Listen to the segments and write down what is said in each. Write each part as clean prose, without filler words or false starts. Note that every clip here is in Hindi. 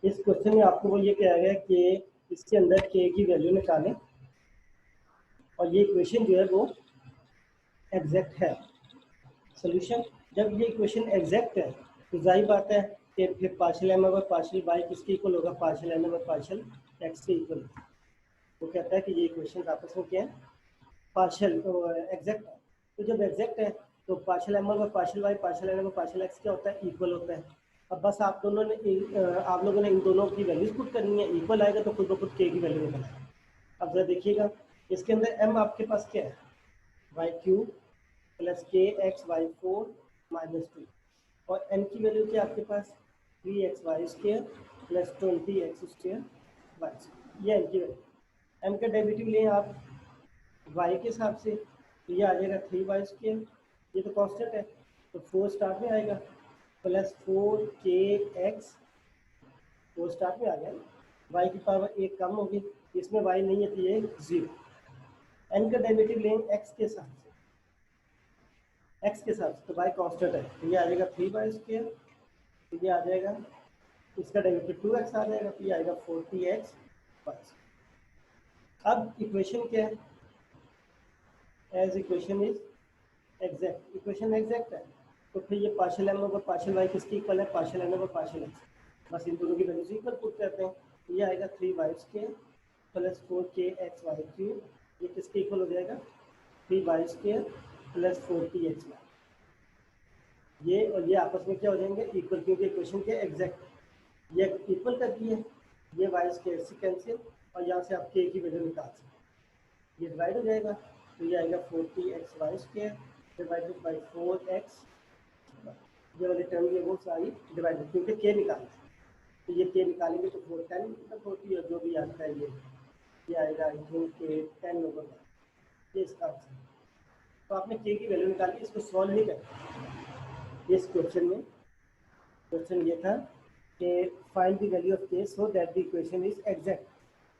इस क्वेश्चन में आपको वो ये कहा गया कि इसके अंदर के की वैल्यू निकालें और ये इक्वेशन जो है वो एग्जैक्ट है। सोल्यूशन, जब ये इक्वेशन एग्जैक्ट है तो जाहिर बात है कि फिर partial M over partial Y किसके इक्वल होगा, partial N over partial X के इक्वल। वो कहता है कि ये इक्वेशन आपस में क्या है, पार्शियल एग्जैक्ट है। तो जब एग्जैक्ट है तो partial M over partial Y partial N over partial X क्या होता है, इक्वल होता है। अब बस आप दोनों ने आप लोगों ने इन दोनों की वैल्यूज पुट करनी है, इक्वल आएगा तो खुद ब खुद के की वैल्यू निकल आएगी। अब जरा देखिएगा इसके अंदर एम आपके पास क्या है, Y cube plus K X Y four minus two, और एन की वैल्यू क्या है आपके पास, 3xy² प्लस 20x² वाई, ये एन की वैल्यू। एम का डेरिवेटिव लें आप y के हिसाब से तो ये आ जाएगा 3y², ये तो कांस्टेंट है तो 4 स्टार्ट में आएगा प्लस 4kx, 4 स्टार्ट में आ गया, y की पावर 1 कम होगी, इसमें y नहीं है तो ये 0। n का डेरिवेटिव लें x के हिसाब से, x के साथ तो y कांस्टेंट है तो ये आ जाएगा 3y², तो ये आ जाएगा इसका डेरिवेटिव 2x आ जाएगा तो ये आएगा 40x वाई। अब इक्वेशन क्या है, as equation is exact, equation exact है तो फिर ये partial M over partial Y किसकी इक्वल है, partial N over partial X, बस इन दोनों की वैल्यूज इक्वल पुट करते हैं तो ये आएगा 3y² प्लस 4kxy³, ये किसके इक्वल हो जाएगा, 3y² प्लस 40x वाई, ये और ये आपस में क्या हो जाएंगे, इक्वल, क्योंकि इक्वेशन के एग्जैक्ट ये इक्वल कर दिए, ये y² से कैंसिल और यहाँ से आप k की वैल्यू निकाल सकते हैं, ये डिवाइड हो जाएगा तो ये आएगा 40xy² डिवाइडेड बाई 4x, ये वाली टर्म ये वो सारी डिवाइड, क्योंकि k निकालना है तो ये k निकालेंगे तो 4 10 40 और जो भी आता है ये आएगा आई थिंक के 10 ओवर, ये इसका आंसर। तो आपने k की वैल्यू निकाली, इसको सॉल्व नहीं करना। इस क्वेश्चन में क्वेश्चन ये था कि find the value of k so that the equation is exact,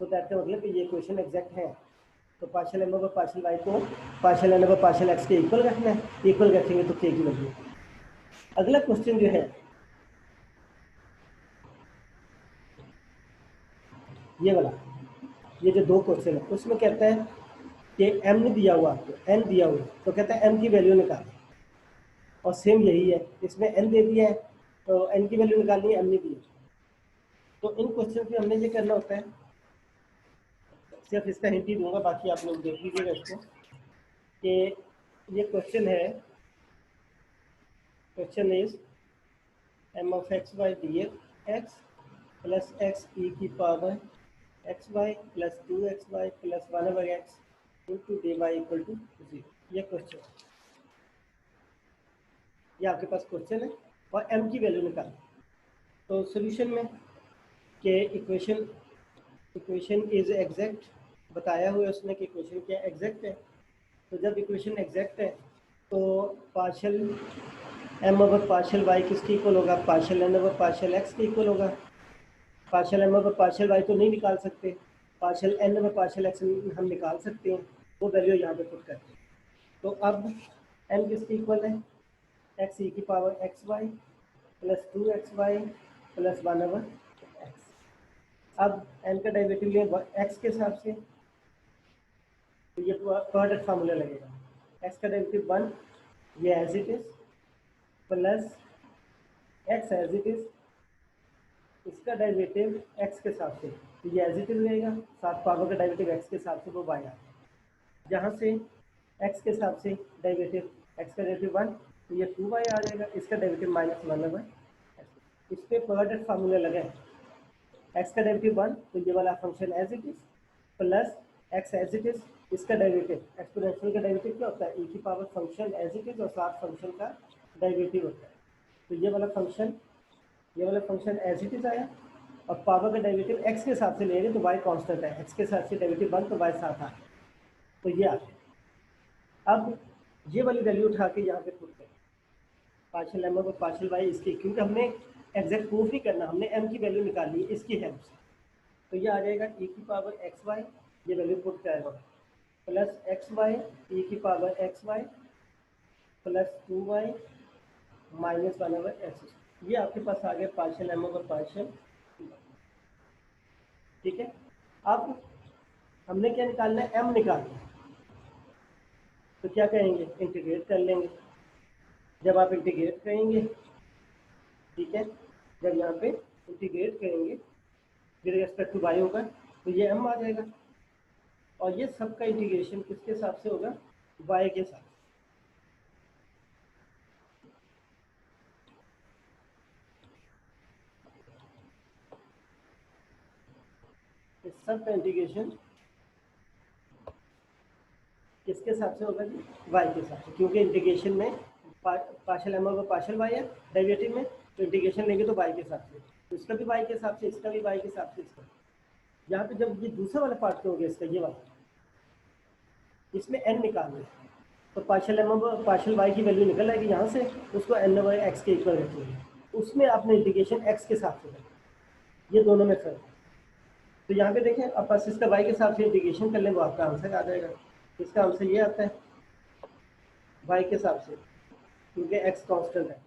तो दैट का मतलब ये इक्वेशन एग्जैक्ट है तो partial M over partial Y को partial N over partial X के इक्वल रखना है, इक्वल रखेंगे तो k की वैल्यू। अगला क्वेश्चन जो है ये वाला, ये जो दो क्वेश्चन है उसमें कहता है कि m ने दिया हुआ आपको, n दिया हुआ तो कहता है m की वैल्यू निकालें, और सेम यही है, इसमें n दे दिया है तो n की वैल्यू निकालनी है, m नहीं दी। तो इन क्वेश्चन में हमने ये करना होता है, सिर्फ इसका हिंट ही दूंगा, बाकी आप लोग देख लीजिएगा इसको कि ये क्वेश्चन है, question is m of x by dx x plus x e की power X Y plus 2xy plus 1/x into dy equal to 0, ये क्वेश्चन, ये आपके पास क्वेश्चन है और m की वैल्यू निकालें। तो सोल्यूशन में कि इक्वेशन इज एग्जैक्ट, बताया हुआ है उसने कि इक्वेशन क्या एग्जैक्ट है, तो जब इक्वेशन एग्जैक्ट है तो partial M over partial Y किसके इक्वल होगा, partial N over partial X के इक्वल होगा। Partial M over partial Y तो नहीं निकाल सकते, partial N over partial X हम निकाल सकते हैं, वो वैल्यू यहाँ पे पुट करते हैं। तो अब एन किसके इक्वल है, एक्स ई की power X Y plus 2xy plus 1/x। अब एन का डेरिवेटिव लें एक्स के हिसाब से तो ये प्रोडक्ट फार्मूला लगेगा, एक्स का डेरिवेटिव 1, ये as it is plus X as it is, इसका डेरिवेटिव एक्स के हिसाब से तो ये एज इट इज रहेगा, साथ पावर का डेरिवेटिव एक्स के हिसाब से वो बाय आ, जहाँ से एक्स के हिसाब से डेरिवेटिव एक्स का डेरिवेटिव 1 तो ये 2y आ जाएगा, इसका डेरिवेटिव -1/x। इस पर प्रोडक्ट फार्मूला लगा है, एक्स का डेरिवेटिव 1 तो ये वाला function as it is plus X as it is, इसका डेरिवेटिव एक्सपोनेंशियल का डेरिवेटिव क्या होता है, e की power function as it is और साथ फंक्शन का डेरिवेटिव होता है। तो ये वाला फंक्शन एज इट इज आया और पावर का डेरिवेटिव एक्स के हिसाब से लेंगे तो y कांस्टेंट है, एक्स के हिसाब से डेरिवेटिव 1 तो y साथ आ, तो ये आ गया। अब ये वाली वैल्यू उठा के यहाँ पे पुट करें, partial M over partial Y इसकी, क्योंकि हमने एग्जैक्ट प्रूफ नहीं करना, हमने m की वैल्यू निकाली है इसकी हेल्प से, तो ये आ जाएगा e की पावर एक्स वाई, ये वैल्यू पुट करेगा प्लस एक्स वाई ई की power X Y plus 2y minus 1/x, ये आपके पास आ गया पार्शियल एम ओवर पार्शियल। ठीक है। अब हमने क्या निकालना है, m निकालना है, तो क्या करेंगे, इंटीग्रेट कर लेंगे। जब आप इंटीग्रेट करेंगे, ठीक है, जब यहाँ पे इंटीग्रेट करेंगे विद रिस्पेक्ट टू y होगा तो ये m आ जाएगा, और ये सब का इंटीग्रेशन किसके हिसाब से होगा, y के साथ। इस सब का इंटीग्रेशन किसके हिसाब से होगा जी, y के हिसाब से, क्योंकि इंटीग्रेशन में पार्शियल m और पार्शियल y है डेरिवेटिव में, तो इंटीग्रेशन लेंगे तो y के हिसाब से, तो इसका भी y के हिसाब से, इसका भी y के हिसाब से, इसका। यहाँ पे जब ये दूसरा वाला पार्ट हो गया इसका, ये वाला, इसमें n निकालना है, तो पार्शियल m और पार्शियल y की वैल्यू निकल आएगी यहाँ से, उसको n और x के इक्वल रखेंगे, उसमें आपने इंटीग्रेशन x के हिसाब से करना, ये दोनों में फर्क है। तो यहाँ पे देखें, अब बस इसका y के हिसाब से इंटीग्रेशन कर लें तो आपका आंसर आ जाएगा। इसका आंसर ये आता है y के हिसाब से, क्योंकि x कांस्टेंट है,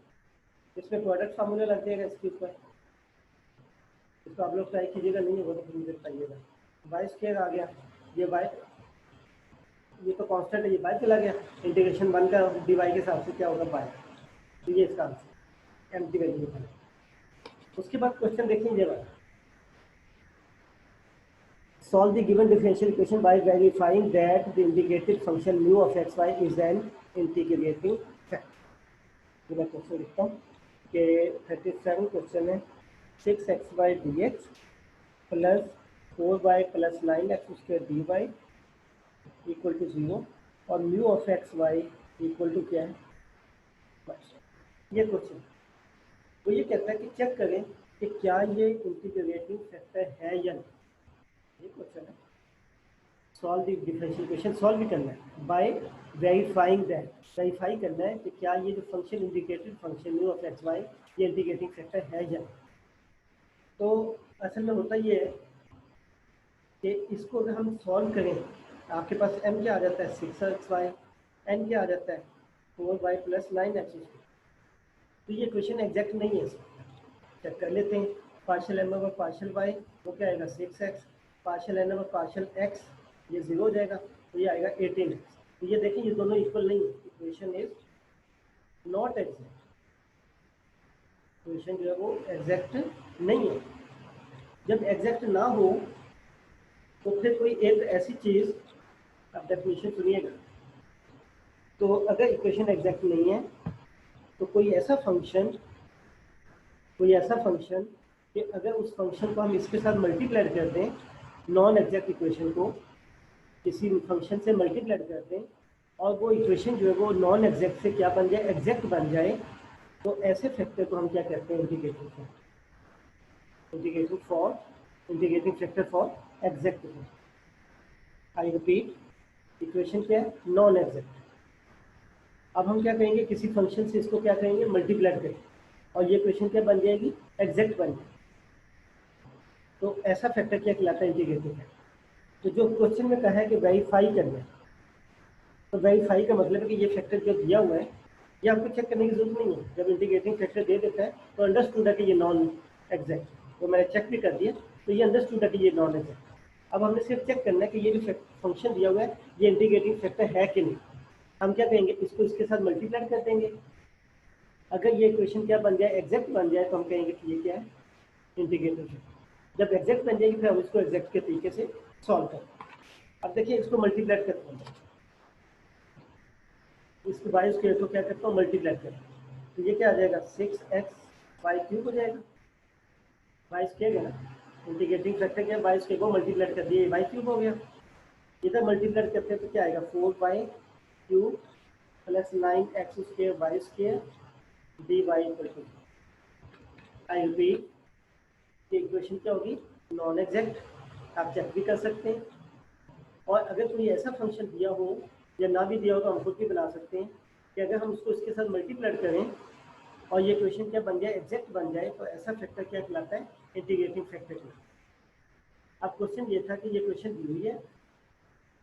इसमें प्रोडक्ट फार्मूला लग जाएगा इसके ऊपर, इसको आप लोग ट्राई कीजिएगा, नहीं होगा तो फिर मुझे बताइएगा। वाई स्क्वायर आ गया, ये y, ये तो कांस्टेंट है, ये y चला गया, इंटीग्रेशन 1 का dy के हिसाब से क्या होगा y, तो ये इसका आंसर m की वैल्यू निकालें। उसके बाद क्वेश्चन देखेंगे भाई, solve the given differential equation by verifying that the integrated function mu of xy is an integrating factor। तो मैं क्वेश्चन लिखता हूँ कि 37 क्वेश्चन है, 6xy dx plus 4y plus 9x square dy equal to 0 और mu of xy equal to क्या है, ये क्वेश्चन। तो ये कहता है कि चेक करें कि क्या ये इंटीग्रेटिंग फैक्टर है या नहीं, ये क्वेश्चन है। Solve the differential equation solve भी करना है बाय वेरीफाइंग दैट, वेरीफाई करना है कि क्या ये जो function indicated function mu of x Y ये इंटीग्रेटिंग फैक्टर है या। तो असल में होता ये है कि इसको अगर हम सॉल्व करें, आपके पास m क्या आ जाता है 6xy, n क्या आ जाता है 4y प्लस 9x, तो ये क्वेश्चन एग्जैक्ट नहीं है। चेक कर लेते हैं, पार्शियल m और पार्शियल y वो क्या आएगा 6x, पार्शियल n और पार्शियल x ये 0 हो जाएगा, तो ये आएगा 18x। तो ये देखें ये दोनों इक्वल नहीं है, equation is not exact, equation जो है वो एग्जैक्ट नहीं है। जब एग्जैक्ट ना हो तो फिर कोई एक ऐसी चीज़, अब डेफिनेशन सुनिएगा, तो अगर इक्वेशन एग्जैक्ट नहीं है तो कोई ऐसा फंक्शन कि अगर उस फंक्शन को हम इसके साथ मल्टीप्लाई कर दें, नॉन एग्जैक्ट इक्वेशन को किसी फंक्शन से मल्टीप्लाई कर दें और वो इक्वेशन जो है वो नॉन एग्जैक्ट से क्या बन जाए, एग्जैक्ट बन जाए, तो ऐसे फैक्टर को हम क्या कहते हैं, integrating factor, integrating factor for exact. I repeat, equation क्या है, नॉन एग्जैक्ट। अब हम क्या करेंगे, किसी फंक्शन से इसको क्या करेंगे, मल्टीप्लाई करेंगे और ये इक्वेशन क्या बन जाएगी, एग्जैक्ट बन जाएगी, तो ऐसा फैक्टर क्या कहलाता है, इंटीग्रेटिंग फैक्टर। तो जो क्वेश्चन में कहा है कि वेरीफाई करना है, तो वेरीफाई का मतलब है कि ये फैक्टर जो दिया हुआ है ये आपको चेक करने की जरूरत नहीं है। जब इंटीग्रेटिंग फैक्टर दे देता है तो अंडरस्टूड है कि ये नॉन एग्जैक्ट, तो मैंने चेक भी कर दिया, तो ये अंडरस्टूड है कि ये नॉन एग्जैक्ट। अब हमने सिर्फ चेक करना है कि ये जो फंक्शन दिया हुआ है ये इंटीग्रेटिंग फैक्टर है कि नहीं। हम क्या करेंगे, इसको इसके साथ मल्टीप्लाई कर देंगे, अगर ये इक्वेशन क्या बन जाए, एग्जैक्ट बन जाए, तो हम कहेंगे कि ये क्या है, इंटीग्रेटिंग फैक्टर। जब एग्जैक्ट बन जाएगी फिर हम इसको एग्जैक्ट के तरीके से सॉल्व करें। अब देखिए इसको मल्टीप्लाई करते हैं, इसको बाई स्क्वायर को क्या करता हूँ, मल्टीप्लाई करता हूँ, तो ये क्या आ जाएगा 6xy³ हो जाएगा, बाई स्क्वायर है ना, इंटीग्रेटिंग फैक्टर क्या है, बाई स्क्वायर को मल्टीप्लाई कर दिए, y³ हो गया। इधर मल्टीप्लाई करते हैं तो क्या आएगा 4y³ plus 9x² y² dy equal to, I repeat, ये इक्वेशन क्या होगी, नॉन एग्जैक्ट, आप चेक भी कर सकते हैं। और अगर कोई ऐसा फंक्शन दिया हो या ना भी दिया हो तो हम खुद भी बना सकते हैं कि अगर हम उसको इसके साथ मल्टीप्लाई करें और ये इक्वेशन क्या बन जाए, एग्जैक्ट बन जाए, तो ऐसा फैक्टर क्या कहलाता है, इंटीग्रेटिंग फैक्टर कहलाता है। अब क्वेश्चन ये था कि ये क्वेश्चन दी हुई है,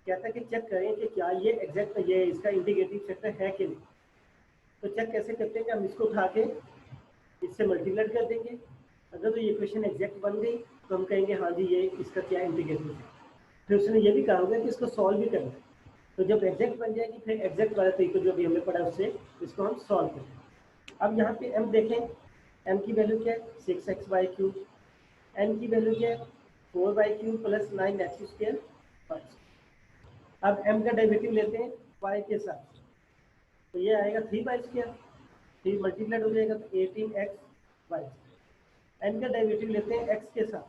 कहता है कि चेक करें कि क्या ये एग्जैक्ट, ये इसका इंटीग्रेटिंग फैक्टर है कि नहीं। तो चेक कैसे करते हैं कि हम इसको उठा के इससे मल्टीप्लाई कर देंगे अगर तो ये इक्वेशन एग्जैक्ट बन गई तो हम कहेंगे हाँ जी ये इसका क्या इंटीग्रेशन है। फिर उसने ये भी कहा होगा कि इसको सॉल्व भी करना है, तो जब एग्जैक्ट बन जाएगी फिर एग्जैक्ट वाला तरीका जो अभी हमने पढ़ा उससे इसको हम सॉल्व करें। अब यहाँ पे m देखें, m की वैल्यू क्या है 6x/3, n की वैल्यू क्या है 4/3 प्लस 9x²। अब m का डेरिवेटिव लेते हैं y के साथ, तो ये आएगा 3/2, 3 मल्टीप्लाइड हो जाएगा तो 18x/। n का डेरिवेटिव लेते हैं x के साथ,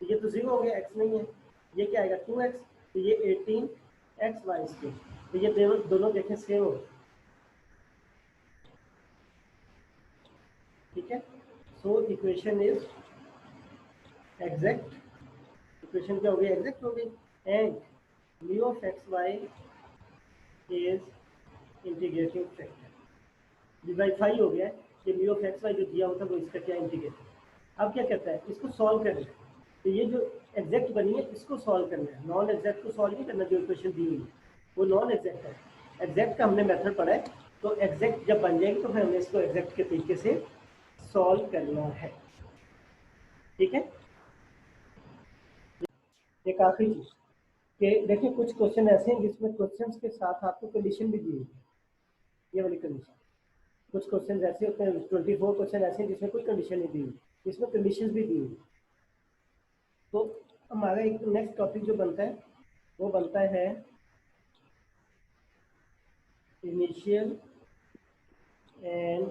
तो ये तो 0 हो गया, x नहीं है, ये क्या आएगा 2x, तो ये 18x/2। तो ये दोनों देखें सेम हो, ठीक है। So equation is exact, equation क्या हो गई एग्जैक्ट हो गई। And mu of x y is integrating factor, divide हो गया है कि म्यू ऑफ एक्स वाई जो दिया होता है वो इसका क्या इंटीग्रेट। अब क्या कहता है इसको सॉल्व करना है, तो ये जो एग्जैक्ट बनी है इसको सॉल्व करना है, नॉन एग्जैक्ट को सॉल्व नहीं करना। जो इक्वेशन दी हुई है वो नॉन एग्जैक्ट है, एग्जैक्ट का हमने मेथड पढ़ा है, तो एग्जैक्ट जब बन जाएगी तो फिर हमें इसको एग्जैक्ट के तरीके से सॉल्व करना है, ठीक है। एक आखिरी चीज कि देखिए कुछ क्वेश्चन ऐसे हैं जिसमें क्वेश्चंस के साथ आपको कंडीशन भी दी हुई है, ये वाली कंडीशन। कुछ क्वेश्चन ऐसे होते हैं 24 क्वेश्चन ऐसे हैं जिसमें कोई कंडीशन नहीं दी हुई, इसमें कंडीशंस भी दी हुई। तो हमारा एक नेक्स्ट टॉपिक जो बनता है वो बनता है initial and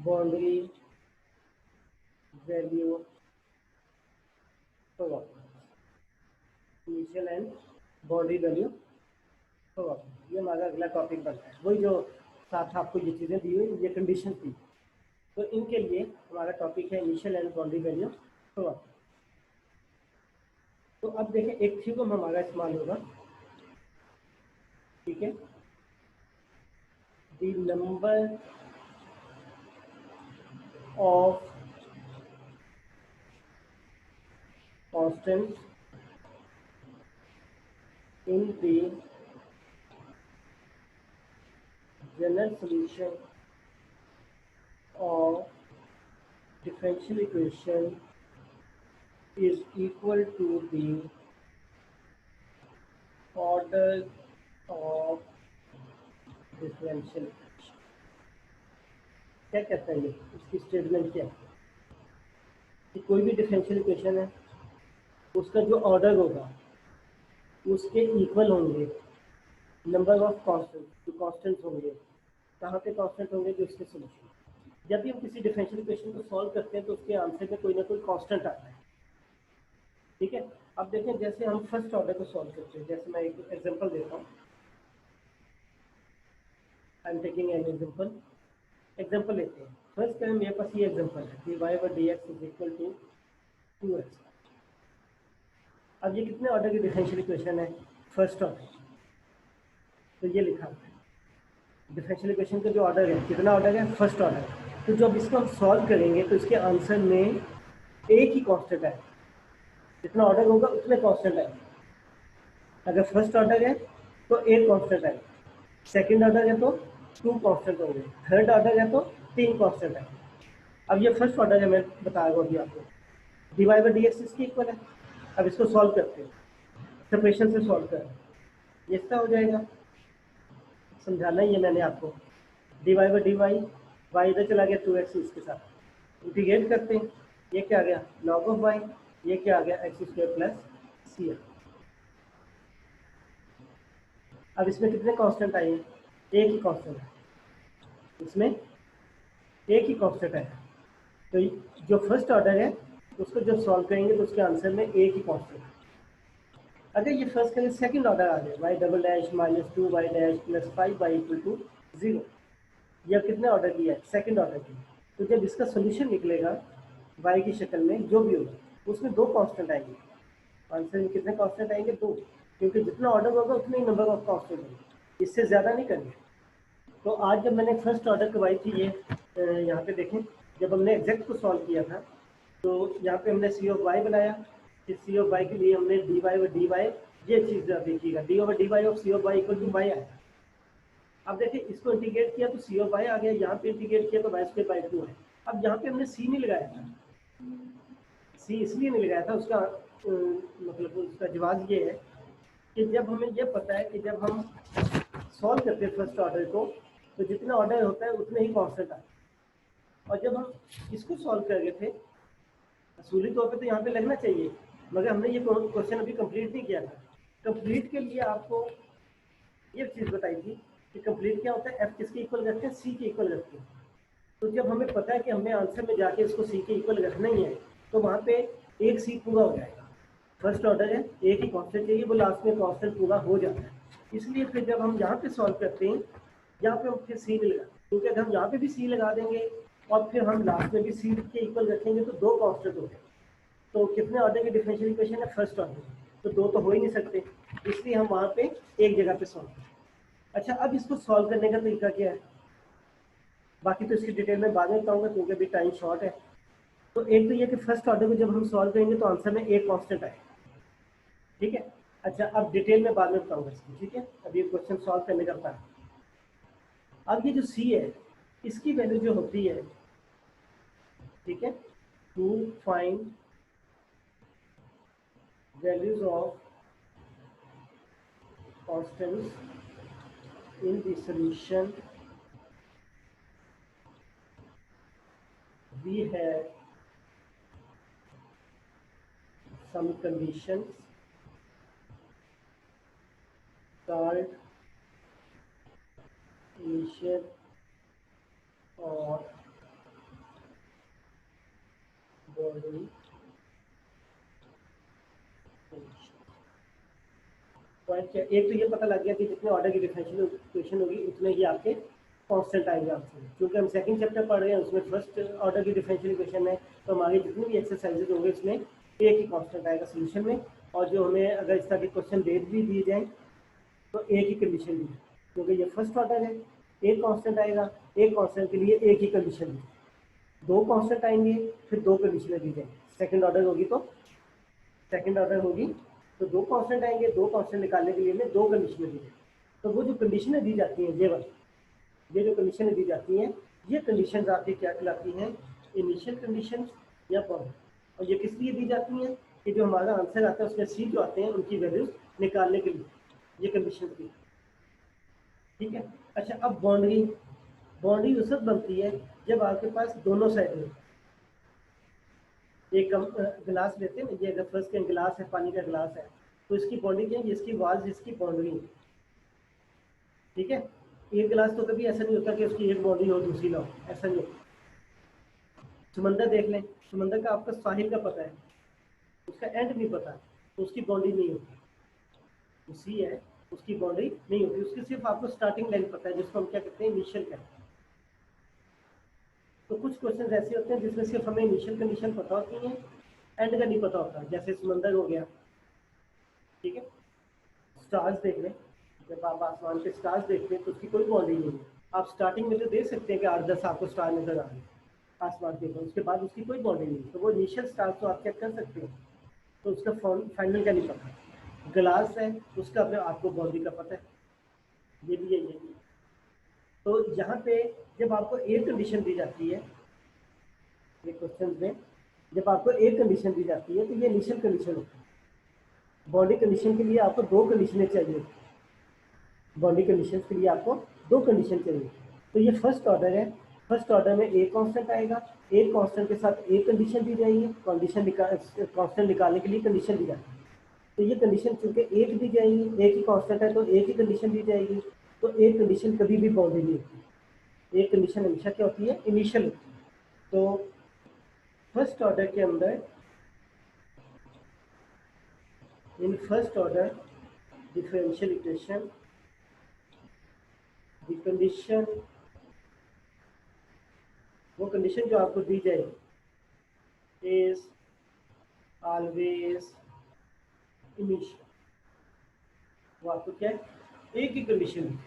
boundary value initial and boundary value, ये हमारा अगला टॉपिक बनता है। वही जो साथ आपको ये चीज़ें दी हुई ये कंडीशन थी, तो इनके लिए हमारा टॉपिक है इनिशियल एंड बाउंड्री वैल्यू। तो अब देखें एक थ्योरम हमारा इस्तेमाल होगा, ठीक है। The number of constants in the general solution of differential equation is equal to the order of differential equation। क्या कहता है ये, इसकी स्टेटमेंट क्या है कि कोई भी डिफरेंशियल इक्वेशन है उसका जो ऑर्डर होगा उसके इक्वल होंगे नंबर ऑफ कांस्टेंट, जो कांस्टेंट्स होंगे। कहाँ पे कांस्टेंट होंगे, जो उसके सोल्यूशन। जब भी हम किसी डिफरेंशियल इक्वेशन को सॉल्व करते हैं तो उसके आंसर में कोई ना कोई कांस्टेंट आता है, ठीक है। अब देखें जैसे हम फर्स्ट ऑर्डर को सॉल्व करते हैं, जैसे मैं एक एग्जांपल देता हूँ। I am taking an example लेते हैं। फर्स्ट टाइम मेरे पास ये एग्जांपल है कि y/dx is equal to 2x। अब ये कितने ऑर्डर की डिफरेंशियल इक्वेशन है, फर्स्ट ऑर्डर। तो ये लिखा है डिफरेंशियल इक्वेशन का जो ऑर्डर है, कितना ऑर्डर है, फर्स्ट ऑर्डर। तो जब इसको हम सॉल्व करेंगे तो इसके आंसर में एक ही कांस्टेंट है, जितना ऑर्डर होगा उतने कांस्टेंट है। अगर फर्स्ट ऑर्डर है तो एक कांस्टेंट है, सेकंड ऑर्डर है तो 2 कांस्टेंट होंगे, थर्ड ऑर्डर है तो 3 कांस्टेंट है। अब ये फर्स्ट ऑर्डर है, मैं बताया अभी आपको, dy/dx इसकी इक्वल है। अब इसको सॉल्व करते हैं, सेपरेशन से सॉल्व करें, ये इसका हो जाएगा। समझाना ही है मैंने आपको, dy/dy, y इधर चला गया 2x इसके साथ, इंटीग्रेट करते हैं, ये क्या आ गया log ऑफ y, ये क्या आ गया x² प्लस c। अब इसमें कितने कांस्टेंट आए, एक ही कांस्टेंट है, इसमें एक ही कांस्टेंट है। तो जो फर्स्ट ऑर्डर है उसको जब सॉल्व करेंगे तो उसके आंसर में एक ही कांस्टेंट है। अगर ये फर्स्ट करें सेकंड ऑर्डर आ जाए y" - 2y' plus 5y equal to 0, यह कितने ऑर्डर की है, सेकंड ऑर्डर की। तो जब इसका सोल्यूशन निकलेगा y की शक्ल में जो भी होगा उसमें 2 कांस्टेंट आएंगे, आंसर में कितने कांस्टेंट आएंगे, 2, क्योंकि जितना ऑर्डर होगा उतने ही नंबर ऑफ कांस्टेंट होंगे, इससे ज़्यादा नहीं करनी। तो आज जब मैंने फर्स्ट ऑर्डर करवाई थी, ये यहाँ पे देखें, जब हमने एग्जैक्ट को सॉल्व किया था तो यहाँ पे हमने c ऑफ y बनाया, फिर c ऑफ y के लिए हमने dy/dy, ये चीज़ देखिएगा dy/dy of c of y equal to y आया। अब देखिए इसको इंटीग्रेट किया तो सी ऑफ वाई आ गया, यहाँ पे इंटीग्रेट किया तो वाई स्क्वायर बाई 2 है। अब यहाँ पे हमने सी नहीं लगाया था, सी इसलिए नहीं लगाया था, उसका मतलब उसका जवाब ये है कि जब हमें ये पता है कि जब हम सॉल्व करते हैं फर्स्ट ऑर्डर को तो जितना ऑर्डर होता है उतने ही कॉन्स्टेंट आते हैं। और जब हम इसको सॉल्व कर रहे थे असूली तौर पे तो यहाँ पे लगना चाहिए, मगर हमने ये क्वेश्चन अभी कंप्लीट नहीं किया था। कंप्लीट के लिए आपको ये चीज़ बताई थी कि कंप्लीट क्या होता है, एफ किसके इक्वल रखते हैं, सी के इक्वल रखते हैं। तो जब हमें पता है कि हमें आंसर में जाके इसको सी के इक्वल रखना ही है तो वहाँ पे एक सी पूरा हो जाएगा। फर्स्ट ऑर्डर है, एक ही कॉन्स्टेंट चाहिए, वो लास्ट में कॉन्स्टेंट पूरा हो जाता है। इसलिए फिर जब हम यहाँ पे सॉल्व करते हैं यहाँ पे हम फिर सी नहीं लगाते, क्योंकि अगर हम यहाँ पे भी सी लगा देंगे और फिर हम लास्ट में भी सी के इक्वल रखेंगे तो दो कॉन्स्टेंट हो गए। तो कितने ऑर्डर की डिफरेंशियल इक्वेशन है, फर्स्ट ऑर्डर, तो दो तो हो ही नहीं सकते, इसलिए हम वहाँ पे एक जगह पे सॉल्व करें। अच्छा, अब इसको सॉल्व करने का तरीका क्या है, बाकी तो इसकी डिटेल में बाद में बताऊंगा क्योंकि अभी टाइम शॉर्ट है। तो एक तो ये कि फर्स्ट ऑर्डर को जब हम सॉल्व करेंगे तो आंसर में एक कांस्टेंट आए, ठीक है। अच्छा, अब डिटेल में बाद में बताऊंगा इसकी, ठीक है, अब ये क्वेश्चन सॉल्व करने का प्लान। अब ये जो सी है इसकी वैल्यू जो होती है, ठीक है, to find values of constants in the solution we have some conditions called initial or boundary condition। Point क्या, एक तो ये पता लग गया कि जितने ऑर्डर की डिफरेंशियल इक्वेशन होगी उतने ही आपके कांस्टेंट आएंगे आंसर, क्योंकि हम सेकंड चैप्टर पढ़ रहे हैं उसमें फर्स्ट ऑर्डर की डिफरेंशियल इक्वेशन है, तो हमारे जितने भी एक्सरसाइजेज होंगे उसमें एक ही कांस्टेंट आएगा सोल्यूशन में। और जो हमें अगर इस तरह के क्वेश्चन दे भी दिए जाए तो एक ही कंडीशन दी, क्योंकि ये फर्स्ट ऑर्डर है, एक कांस्टेंट आएगा, एक कांस्टेंट के लिए एक ही कंडीशन दी, दो कांस्टेंट आएंगे फिर दो कंडीशनें दी जाएंगी। सेकंड ऑर्डर होगी तो दो कांस्टेंट आएंगे, दो कांस्टेंट निकालने के लिए हमें दो कंडीशनें दी जाएंगी। तो वो जो कंडीशनें दी जाती हैं ये जो कंडीशनें दी जाती हैं ये कंडीशंस आपकी क्या कहलाती हैं, इनिशियल कंडीशंस या बाउंड्री। और ये किस लिए दी जाती हैं कि जो हमारा आंसर आता है उसमें सी जो आते हैं उनकी वैल्यूज निकालने के लिए ये कंडीशन दी, ठीक है। अच्छा, अब बाउंड्री उस वक्त बनती है जब आपके पास दोनों साइड में एक गिलास लेते हैं, ये अगर फर्स्ट का गिलास है, पानी का गिलास है, तो इसकी बाउंड्री क्या है, इसकी वाल्स इसकी बाउंड्री है, ठीक है। एक गिलास तो कभी ऐसा नहीं होता कि उसकी एक बाउंड्री हो दूसरी ना हो, ऐसा नहीं होता। समंदर देख लें, समंदर का आपका साहिल का पता है, उसका एंड नहीं पता, तो उसकी बाउंड्री नहीं होती। जो सी है उसकी बाउंड्री नहीं होती, उसकी सिर्फ आपको स्टार्टिंग लाइन पता है जिसको हम क्या कहते हैं, इनिशियल कहते हैं। तो कुछ क्वेश्चन ऐसे होते हैं जिसमें सिर्फ हमें इनिशियल कंडीशन पता होती है, एंड का नहीं पता होता, जैसे समंदर हो गया, ठीक है। स्टार्स देख लें, जब आप आसमान के स्टार्स देखते हैं तो उसकी कोई बाउंड्री नहीं है। आप स्टार्टिंग में तो देख सकते हैं कि 8-10 आपको स्टार नजर आ रहे हैं आसमान के ऊपर, उसके बाद उसकी कोई बाउंड्री नहीं है, तो वो इनिशियल स्टार तो आप चेक कर सकते हैं, तो उसका फाइनल का नहीं पता। ग्लास है उसका अपने आपको बाउंड्री का पता है, ये भी है ये भी। तो यहाँ पे जब आपको एक कंडीशन दी जाती है, ये क्वेश्चन में जब आपको एक कंडीशन दी जाती है तो ये इनिशियल कंडीशन होती है। बाउंड्री कंडीशन के लिए आपको दो कंडीशनें चाहिए, बाउंड्री कंडीशन के लिए आपको दो कंडीशन चाहिए। तो ये फर्स्ट ऑर्डर है, फर्स्ट ऑर्डर में एक कांस्टेंट आएगा, एक कांस्टेंट के साथ एक कंडीशन दी जाएगी, कांस्टेंट निकालने के लिए कंडीशन दी जाती है। तो ये कंडीशन चूंकि एक दी जाएगी, एक ही कांस्टेंट है तो एक ही कंडीशन दी जाएगी, तो एक कंडीशन कभी भी बाउंड्री नहीं होती, एक कंडीशन हमेशा क्या होती है, इनिशियल होती है। तो फर्स्ट ऑर्डर के अंदर, in first order differential equation the condition, वो कंडीशन जो आपको दी जाए इज ऑलवेज इनिशियल, वो आपको क्या है, एक ही कंडीशन।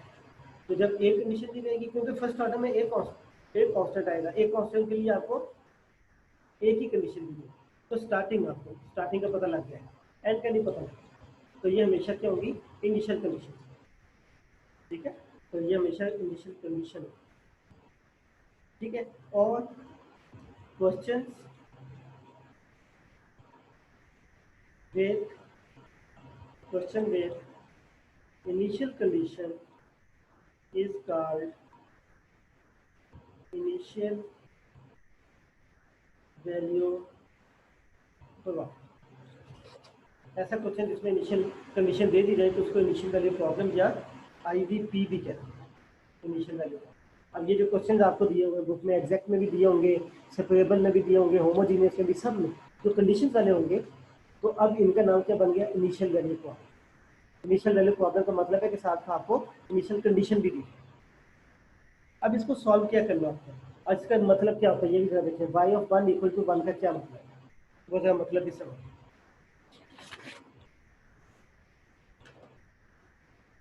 तो जब एक कंडीशन दी जाएगी, क्योंकि फर्स्ट ऑर्डर में एक कांस्टेंट आएगा, एक कांस्टेंट के लिए आपको एक ही कंडीशन दी जाएगी, तो आपको स्टार्टिंग का पता लग जाएगा, एंड का नहीं पता, तो ये हमेशा क्या होगी, इनिशियल कंडीशन, ठीक है। तो ये हमेशा इनिशियल कंडीशन है, ठीक है। और questions with question with initial condition is called initial value problem. ऐसा क्वेश्चन जिसमें इनिशियल कंडीशन दे दी जाए तो उसको इनिशियल वैल्यू प्रॉब्लम या IVP भी कहते हैं, इनिशियल वैल्यू। अब ये जो क्वेश्चन आपको दिए हुए बुक में एग्जैक्ट में भी दिए होंगे, सेपरेबल में भी दिए होंगे, होमोजीनियस में भी, सब में जो कंडीशन वाले होंगे, तो अब इनका नाम क्या बन गया, initial value problem. Initial value problem का मतलब है कि साथ में आपको इनिशियल कंडीशन भी दी। अब इसको सॉल्व क्या करना होता है, और इसका मतलब क्या होता है ये भी जरा देखें। y ऑफ 1 इक्वल टू 1 का क्या मतलब है, वो जरा मतलब भी समझ।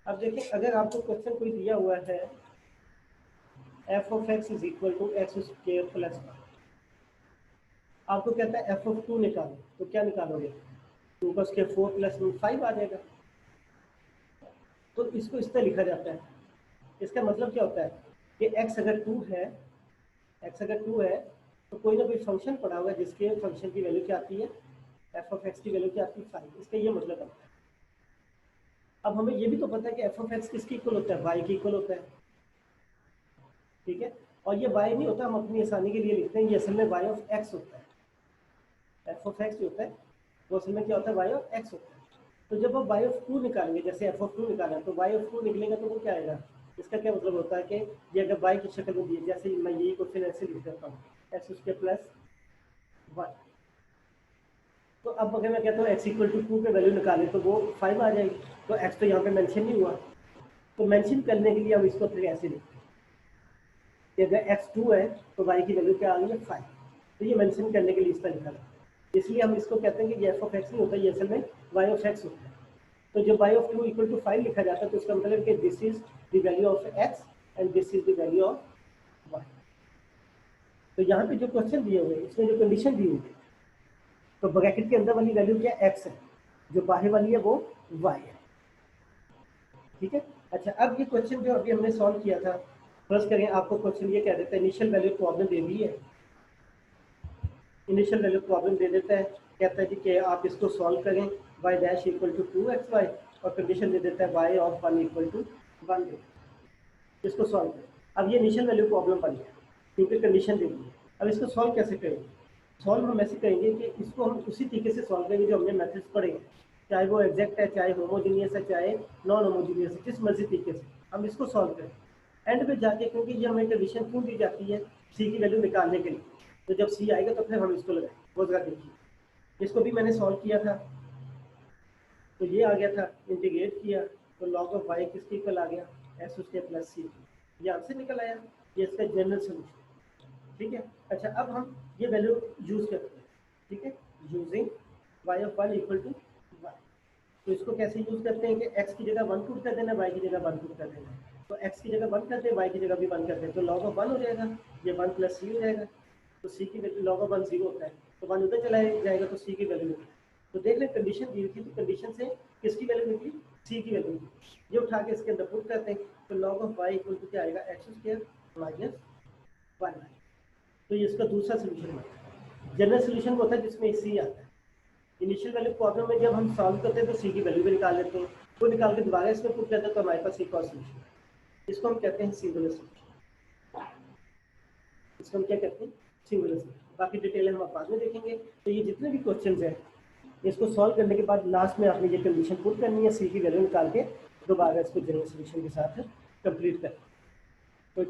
अब देखिए, अगर आपको क्वेश्चन कोई दिया हुआ है f of x is equal to x square plus 1, आपको कहता है f ऑफ 2 निकालो, तो क्या निकालोगे, 2 का स्क्वायर 4 प्लस 5 आ जाएगा। तो इसको इस तरह लिखा जाता है। इसका मतलब क्या होता है कि x अगर 2 है, x अगर 2 है तो कोई ना कोई फंक्शन पड़ा हुआ है जिसके फंक्शन की वैल्यू क्या आती है, f ऑफ x की वैल्यू क्या आती है, 5। इसका ये मतलब है। अब हमें ये भी तो पता है कि f ऑफ x किसके इक्वल होता है, y के इक्वल होता है, ठीक है। और ये y नहीं होता, हम अपनी आसानी के लिए लिखते हैं, ये असल में y ऑफ x होता है। f ऑफ x जो होता है वो असल में क्या होता है, y ऑफ x होता है। तो जब हम y ऑफ 2 निकालेंगे, जैसे f ऑफ 2 निकाला तो y ऑफ 2 निकलेगा तो वो क्या आएगा, इसका क्या मतलब होता है कि ये अगर y की शक्ल में दिए, जैसे मैं यही क्वेश्चन ऐसे लिख देता हूँ, एक्स स्क्वायर प्लस 1। तो अब अगर मैं कहता हूँ x इक्वल टू 2 पे वैल्यू निकालें तो वो 5 आ जाएगी। तो x तो यहाँ पे मेंशन नहीं हुआ, तो मेंशन करने के लिए हम इसको फिर ऐसे लिखते हैं कि अगर x 2 है तो y की वैल्यू क्या आ गई है, 5। तो ये मेंशन करने के लिए इस तरह लिखा है, इसलिए हम इसको कहते हैं कि ये f ऑफ x नहीं होता, ये असल में y ऑफ x होता है। तो जब y ऑफ 2 इक्वल टू 5 लिखा जाता है तो इसका मतलब कि this is the value of x and this is the value of y। तो यहाँ पे जो क्वेश्चन दिए हुए हैं इसमें जो कंडीशन दी हुई है, तो ब्रैकेट के अंदर वाली वैल्यू क्या x है, जो बाहर वाली है वो y है, ठीक है। अच्छा, अब ये क्वेश्चन जो अभी हमने सॉल्व किया था, फर्स्ट करें, आपको क्वेश्चन ये कह देता है इनिशियल वैल्यू प्रॉब्लम दे दी है, इनिशियल वैल्यू प्रॉब्लम दे देता है, कहता है कि आप इसको सॉल्व करें, y dash equal to 2xy, और कंडीशन दे देता है y ऑफ 1 इक्वल टू 1 दे, इसको सॉल्व करें। अब ये इनिशियल वैल्यू प्रॉब्लम बन गया क्योंकि कंडीशन दे दी है। अब इसको सॉल्व कैसे करेंगे, सॉल्व हम ऐसे करेंगे कि इसको हम उसी तरीके से सॉल्व करेंगे जो हमने मेथड्स पढ़े हैं, चाहे वो एग्जैक्ट है, चाहे होमोजीनियस है, चाहे नॉन होमोजीनियस है, जिस मर्जी तरीके से हम इसको सॉल्व करें। एंड में जाके, क्योंकि ये हमें कंडीशन क्यों दी जाती है, सी की वैल्यू निकालने के लिए, तो जब सी आएगा तो फिर हम इसको लगाएं। वो जरा देखिए, इसको भी मैंने सॉल्व किया था, तो ये आ गया था, इंटीग्रेट किया तो लॉग ऑफ वाई किसके इक्वल आ गया, एस उसके प्लस सी, ये आंसर निकल आया, ये इसका जनरल सोल्यूशन, ठीक है। अच्छा, अब हम ये वैल्यू यूज करते हैं, ठीक है, using y of 1 equal to 1। तो इसको कैसे यूज करते हैं कि x की जगह 1 पुट कर देना, y की जगह 1 पुट कर देना। तो x की जगह 1 करते हैं, y की जगह भी 1 करते हैं, तो लॉग ऑफ 1 हो जाएगा, ये 1 प्लस सी हो जाएगा। तो c की वैल्यू लॉग ऑफ 1 0 होता है, तो 1 उधर चला जाएगा तो c की वैल्यू निकली। तो देख लें, कंडीशन दी थी तो कंडीशन से किसकी वैल्यू निकली, c की वैल्यू निकली। ये उठा के इसके अंदर पुट करते हैं, तो log of y equal to क्या आएगा, एक्स स्क्वायर माइनस 1। तो ये इसका दूसरा सोल्यूशन है। जनरल सोल्यूशन वो होता है जिसमें c आता है। इनिशियल वैल्यू प्रॉब्लम में जब हम सॉल्व करते हैं तो सी की वैल्यू भी निकाल लेते हैं, वो निकाल के दोबारा इसमें पुट करते हैं तो हमारे पास एक और सोल्यूशन, इसको हम कहते हैं सिंगुलर सोल्यूशन। इसको हम क्या कहते हैं, सिंगुलर सोल्यूशन। बाकी डिटेल हम बाद में देखेंगे। तो ये जितने भी क्वेश्चंस हैं, इसको सॉल्व करने के बाद लास्ट में आपने ये कंडीशन पुट करनी है, सी की वैल्यू निकाल के दोबारा इसको जनरल सोल्यूशन के साथ कंप्लीट करें। कोई